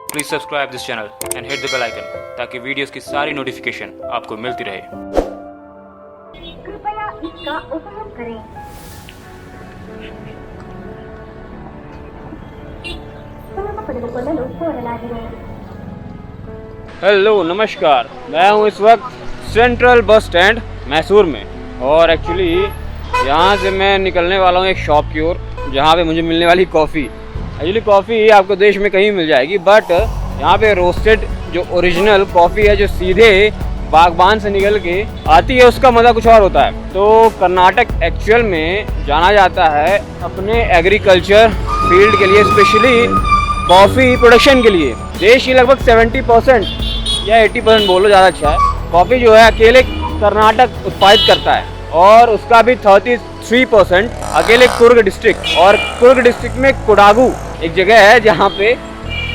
Please subscribe this channel and hit the bell icon ताकि videos की सारी notification आपको मिलती रहे। कृपया इसका उपयोग करें। हेलो नमस्कार, मैं हूँ इस वक्त सेंट्रल बस स्टैंड मैसूर में और एक्चुअली यहाँ से मैं निकलने वाला हूँ एक शॉप की ओर जहाँ पे मुझे मिलने वाली कॉफ़ी। एक्चुअली कॉफ़ी आपको देश में कहीं मिल जाएगी, बट यहाँ पे रोस्टेड जो ओरिजिनल कॉफ़ी है जो सीधे बागबान से निकल के आती है, उसका मज़ा कुछ और होता है। तो कर्नाटक एक्चुअल में जाना जाता है अपने एग्रीकल्चर फील्ड के लिए, स्पेशली कॉफ़ी प्रोडक्शन के लिए। देश की लगभग 70% या 80% बोलो ज़्यादा अच्छा है, कॉफ़ी जो है अकेले कर्नाटक उत्पादित करता है और उसका भी 33% अकेले कुर्ग डिस्ट्रिक्ट। और कुर्ग डिस्ट्रिक्ट में कोडागू एक जगह है जहाँ पे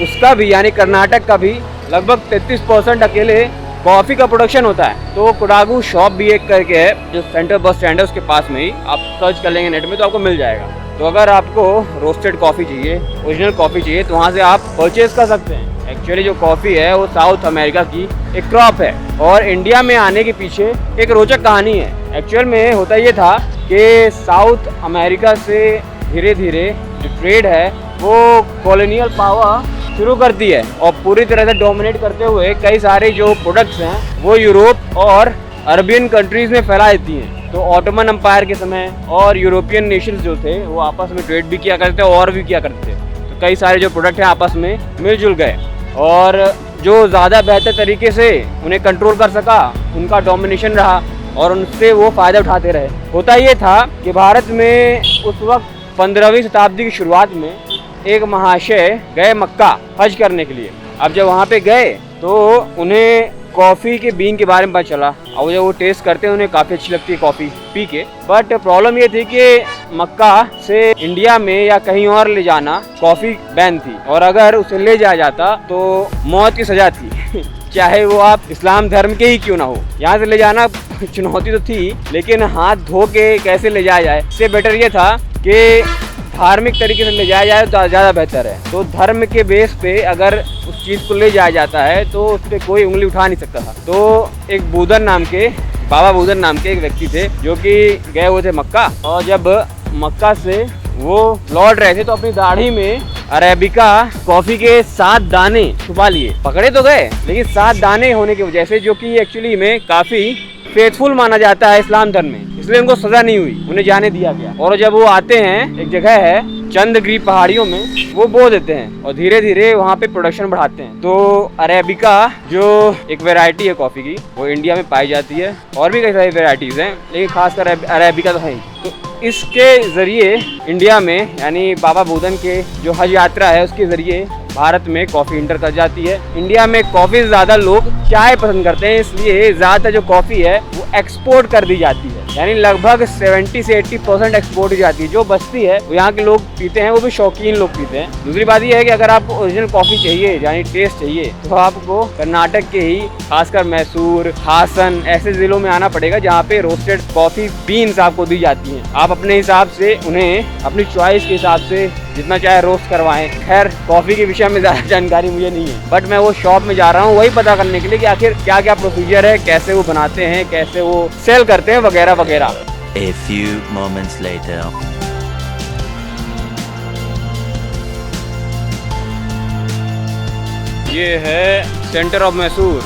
उसका भी यानी कर्नाटक का भी लगभग 33% अकेले कॉफ़ी का प्रोडक्शन होता है। तो कोडागू शॉप भी एक करके है जो सेंट्रल बस स्टैंड है उसके पास में ही, आप सर्च कर लेंगे नेट में तो आपको मिल जाएगा। तो अगर आपको रोस्टेड कॉफ़ी चाहिए, ओरिजिनल कॉफ़ी चाहिए, तो वहाँ से आप परचेज कर सकते हैं। एक्चुअली जो कॉफ़ी है वो साउथ अमेरिका की एक क्रॉप है और इंडिया में आने के पीछे एक रोचक कहानी है। एक्चुअल में होता ये था कि साउथ अमेरिका से धीरे धीरे जो ट्रेड है वो कॉलोनियल पावर शुरू करती है और पूरी तरह से डोमिनेट करते हुए कई सारे जो प्रोडक्ट्स हैं वो यूरोप और अरबियन कंट्रीज़ में फैला देती हैं। तो ऑटोमन एम्पायर के समय और यूरोपियन नेशंस जो थे वो आपस में ट्रेड भी किया करते थे और भी किया करते थे। तो कई सारे जो प्रोडक्ट हैं आपस में मिलजुल गए और जो ज़्यादा बेहतर तरीके से उन्हें कंट्रोल कर सका उनका डोमिनेशन रहा और उनसे वो फ़ायदा उठाते रहे। होता ये था कि भारत में उस वक्त 15वीं शताब्दी की शुरुआत में एक महाशय गए मक्का हज करने के लिए। अब जब वहाँ पे गए तो उन्हें कॉफ़ी के बीन के बारे में पता चला और जब वो टेस्ट करते हैं उन्हें काफ़ी अच्छी लगती है कॉफ़ी पी के। बट प्रॉब्लम ये थी कि मक्का से इंडिया में या कहीं और ले जाना कॉफ़ी बैन थी और अगर उसे ले जाया जाता तो मौत की सज़ा थी चाहे वो आप इस्लाम धर्म के ही क्यों ना हो। यहाँ से ले जाना चुनौती तो थी, लेकिन हाथ धो के कैसे ले जाया जाए, इससे बेटर ये था कि धार्मिक तरीके से ले जाया जाए तो ज़्यादा बेहतर है। तो धर्म के बेस पे अगर उस चीज़ को ले जाया जाता है तो उस पर कोई उंगली उठा नहीं सकता था। तो एक बूदन नाम के बाबा बूदन नाम के एक व्यक्ति थे जो कि गए हुए थे मक्का और जब मक्का से वो लौट रहे थे तो अपनी दाढ़ी में अरेबिका कॉफ़ी के 7 दाने छुपा लिए। पकड़े तो गए लेकिन 7 दाने होने की वजह से, जो कि एक्चुअली में काफ़ी फेथफुल माना जाता है इस्लाम धर्म में, इसलिए उनको सज़ा नहीं हुई, उन्हें जाने दिया गया। और जब वो आते हैं एक जगह है चंद्रगिरी पहाड़ियों में, वो बो देते हैं और धीरे धीरे वहाँ पे प्रोडक्शन बढ़ाते हैं। तो अरेबिका जो एक वैरायटी है कॉफ़ी की वो इंडिया में पाई जाती है और भी कई सारी वैरायटीज़ हैं, लेकिन खासकर अरेबिका तो है। तो इसके ज़रिए इंडिया में यानी बाबा बूदन के जो हज यात्रा है उसके ज़रिए भारत में कॉफ़ी इंटर कर जाती है। इंडिया में कॉफ़ी से ज़्यादा लोग चाय पसंद करते हैं, इसलिए ज़्यादातर जो कॉफ़ी है वो एक्सपोर्ट कर दी जाती है, यानी लगभग 70 से 80% एक्सपोर्ट हो जाती है। जो बचती है वो यहाँ के लोग पीते हैं, वो भी शौकीन लोग पीते हैं। दूसरी बात ये है कि अगर आपको ओरिजिनल कॉफ़ी चाहिए यानी टेस्ट चाहिए तो आपको कर्नाटक के ही खासकर मैसूर, हासन ऐसे ज़िलों में आना पड़ेगा जहाँ पे रोस्टेड कॉफ़ी बीन्स आपको दी जाती हैं। आप अपने हिसाब से उन्हें अपनी चॉइस के हिसाब से जितना चाहे रोस्ट करवाएं। खैर कॉफ़ी के विषय में ज़्यादा जानकारी मुझे नहीं है, बट मैं वो शॉप में जा रहा हूँ वही पता करने के लिए कि आखिर क्या क्या प्रोसीजर है, कैसे वो बनाते हैं, कैसे वो सेल करते हैं वगैरह वगैरह। A few moments later. ये है centre of Mysore,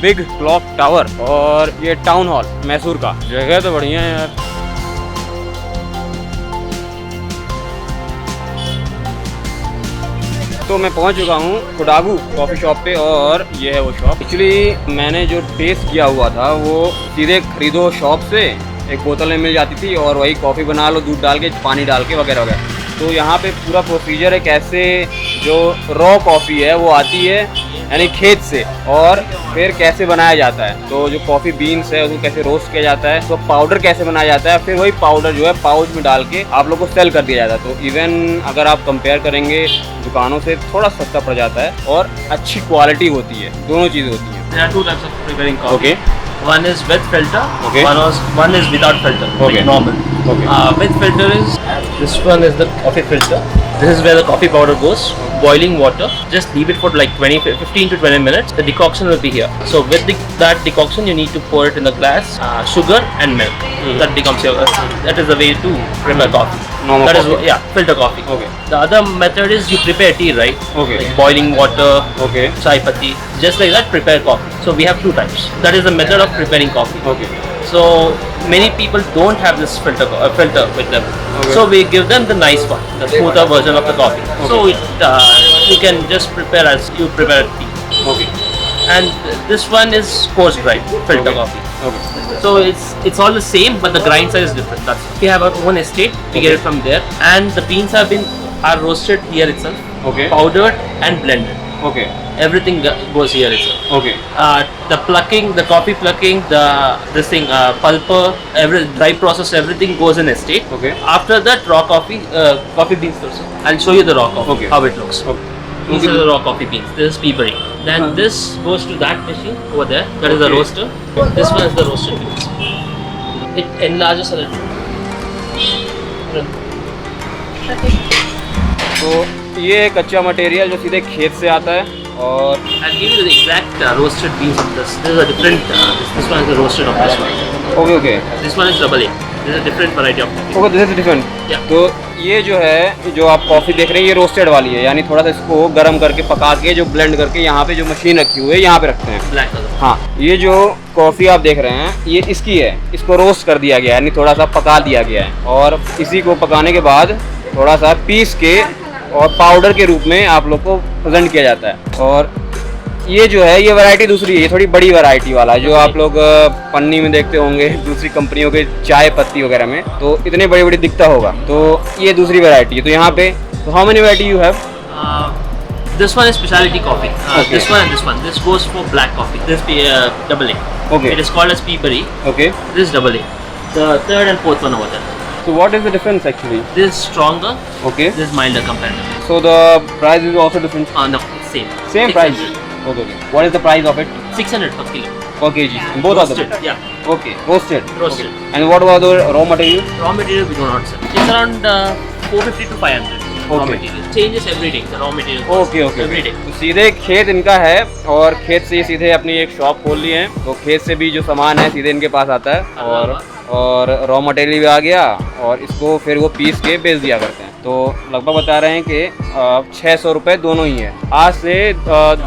big clock tower और ये टाउन हॉल मैसूर का। जगह तो बढ़िया है यार। तो मैं पहुंच चुका हूँ कोडागू कॉफ़ी शॉप पे और ये है वो शॉप। एक्चुअली मैंने जो टेस्ट किया हुआ था वो सीधे खरीदो शॉप से, एक बोतल में मिल जाती थी और वही कॉफ़ी बना लो दूध डाल के, पानी डाल के वगैरह वगैरह। तो यहाँ पे पूरा प्रोसीजर है कैसे जो रॉ कॉफ़ी है वो आती है यानी खेत से और फिर कैसे बनाया जाता है। तो जो कॉफ़ी बीन्स है उसको कैसे रोस्ट किया जाता है, तो पाउडर कैसे बनाया जाता है, फिर वही पाउडर जो है पाउच में डाल के आप लोग को सेल कर दिया जाता है। तो इवन अगर आप कंपेयर करेंगे दुकानों से थोड़ा सस्ता पड़ जाता है और अच्छी क्वालिटी होती है, दोनों चीज़ होती है। There are 2 types of preparing coffee. Okay. One is with filter. Okay. One is without filter. Okay. Like normal. Okay. With filter is this one is the coffee filter. This is where the coffee powder goes. Boiling water. Just leave it for like 15 to 20 minutes. The decoction will be here. So with that decoction, you need to pour it in the glass. Sugar and milk. That becomes your. That is the way to prepare coffee. Normal That coffee. is yeah, filter coffee. Okay. The other method is you prepare tea, right? Okay. Like boiling water. Okay. Chai patti. Just like that, prepare coffee. So we have two types. That is the method of preparing coffee. Okay. So many people don't have this filter with them. Okay. So we give them the nice one, the smoother version of the coffee. So you can just prepare as you prepare tea. Okay. And this one is coarse grind filter Okay. coffee. Okay. So it's all the same, but the grind size is different. That's it. We have our own estate. We get it from there, and the beans are roasted here itself, Okay. powdered and blended. Okay. Everything goes here itself. Okay. The plucking, the coffee plucking, pulper, every dry process, everything goes in estate. Okay. After that, raw coffee, coffee beans also. I'll show you the raw coffee, Okay. how it looks. Okay. These are the raw coffee beans. This is peaberry. Then this goes to that machine over there. That is the Okay. roaster. This one is the roasted beans. It enlarges a little. तो ये कच्चा material जो सीधे खेत से आता है और I'll give you the exact roasted beans of this. This is a different. This one is the roasted of this one. Okay okay This one is double A. This is a different variety of coffee. Okay this is different. Yeah. तो ये जो है जो आप coffee देख रहे हैं ये रोस्टेड वाली है, यानी थोड़ा सा इसको गर्म करके पका के जो ब्लेंड करके यहाँ पे जो मशीन रखी हुई है यहाँ पे रखते हैं। Black color. हाँ, ये जो कॉफ़ी आप देख रहे हैं ये इसकी है, इसको रोस्ट कर दिया गया है, यानी थोड़ा सा पका दिया गया है और इसी को पकाने के बाद थोड़ा सा पीस के और पाउडर के रूप में आप लोग को प्रेजेंट किया जाता है। और ये जो है ये वैरायटी दूसरी है, ये थोड़ी बड़ी वैरायटी वाला है जो आप लोग पन्नी में देखते होंगे दूसरी कंपनियों के चाय पत्ती वगैरह में, तो इतने बड़ी बड़ी दिखता होगा, तो ये दूसरी वैरायटी है। तो यहाँ पे तो how many variety you have? This one is specialty coffee. Okay. This one and this one. This goes for black coffee. This double A. Okay. It is called as peaberry. Okay, This is double A. The third and fourth one over there. so what is the difference actually? This is stronger. Okay, This is milder comparatively. so the price is also different. No, same. Same 600. price. Okay, okay. What is the price of it? 600 per kilo. Per kg. Both of them. Roasted. Yeah. Okay, roasted. Roasted. Okay. And what about the raw material? Raw material we do not sell. It's around 450 to 500. Raw Okay. material. Changes every day. The raw material. Okay okay Every day. तो सीधे खेत इनका है और खेत से ये सीधे अपनी एक शॉप खोल ली है, तो खेत से भी जो सामान है सीधे इनके पास आता है और रॉ मटेरियल भी आ गया और इसको फिर वो पीस के बेच दिया करते हैं। तो लगभग बता रहे हैं कि 600 रुपये दोनों ही है। आज से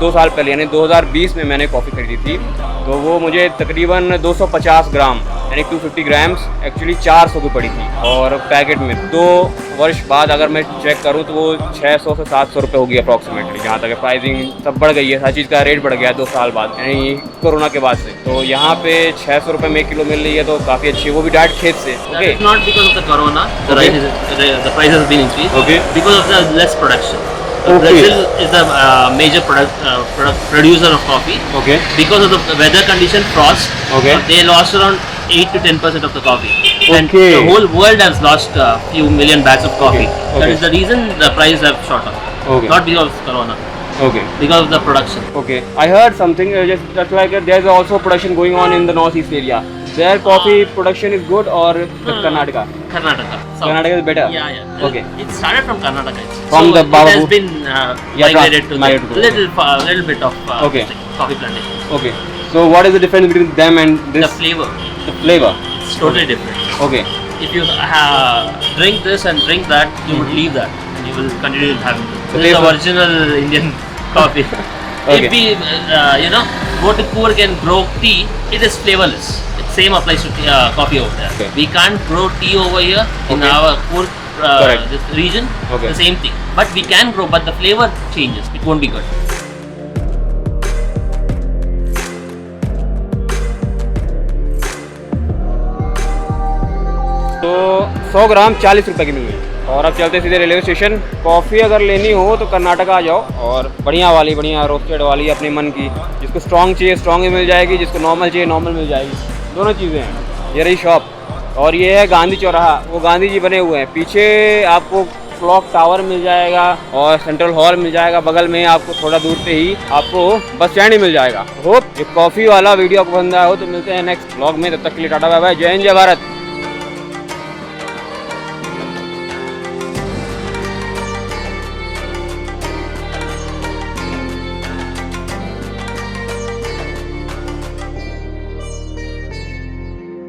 2 साल पहले यानी 2020 में मैंने कॉफ़ी खरीदी थी, तो वो मुझे तकरीबन 250 ग्राम यानी 250 ग्राम्स एक्चुअली 400 की पड़ी थी और पैकेट में 2 वर्ष बाद अगर मैं चेक करूं तो वो 600 से 700 रुपये होगी अप्रॉक्सीमेटली। जहाँ तक प्राइसिंग सब बढ़ गई है, हर चीज़ का रेट बढ़ गया है 2 साल बाद यानी कोरोना के बाद से। तो यहाँ पे 600 रुपये में किलो मिल रही है, तो काफ़ी अच्छी, वो भी डायरेक्ट खेत से। That okay is not because of the corona. The price has been increased. Okay. Because of the less production. Okay. Brazil is the major producer of coffee. Okay Because of the weather condition, frost, Okay. they lost around 8 to 10% of the coffee. And Okay. the whole world has lost a few million bags of coffee. Okay. That is the reason the price have shot up. Okay. Not because of corona, okay because of the production. Okay, I heard something just like there's also production going on in the northeast area. Their coffee production is good or the Karnataka? Karnataka. South. Karnataka is better. Yeah, yeah. Okay. It started from Karnataka. From so the it Bababu? has been migrated to migrated to- little bit of Okay. coffee plantation. Okay. So what is the difference between them and The this? flavor The flavor. is totally different. Okay. If you drink this and drink that, you would leave that and you will continue having this. So This is flavor- original Indian coffee. Okay. If we, go to Coorg and grow tea, it is flavorless. It same applies to coffee over there. Okay. We can't grow tea over here in Okay. our Coorg Correct. this region. Okay. The same thing. But we can grow, but the flavor changes. It won't be good. तो 100 ग्राम 40 रुपए की मिल गई और अब चलते सीधे railway station. Coffee अगर लेनी हो तो कर्नाटका आ जाओ और बढ़िया वाली, बढ़िया रोस्टेड वाली अपने मन की, जिसको स्ट्रॉन्ग चाहिए स्ट्रॉन्ग ही मिल जाएगी, जिसको नॉर्मल चाहिए नॉर्मल मिल जाएगी, दोनों चीज़ें हैं। ये रही शॉप और ये है गांधी चौराहा, वो गांधी जी बने हुए हैं, पीछे आपको क्लॉक टावर मिल जाएगा और सेंट्रल हॉल मिल जाएगा, बगल में आपको थोड़ा दूर पे ही आपको बस स्टैंड ही मिल जाएगा। होप ये कॉफ़ी वाला वीडियो आपको पसंद आया हो तो मिलते हैं नेक्स्ट व्लॉग में, तब तक के लिए टाटा बाय बाय, जय हिंद जय भारत।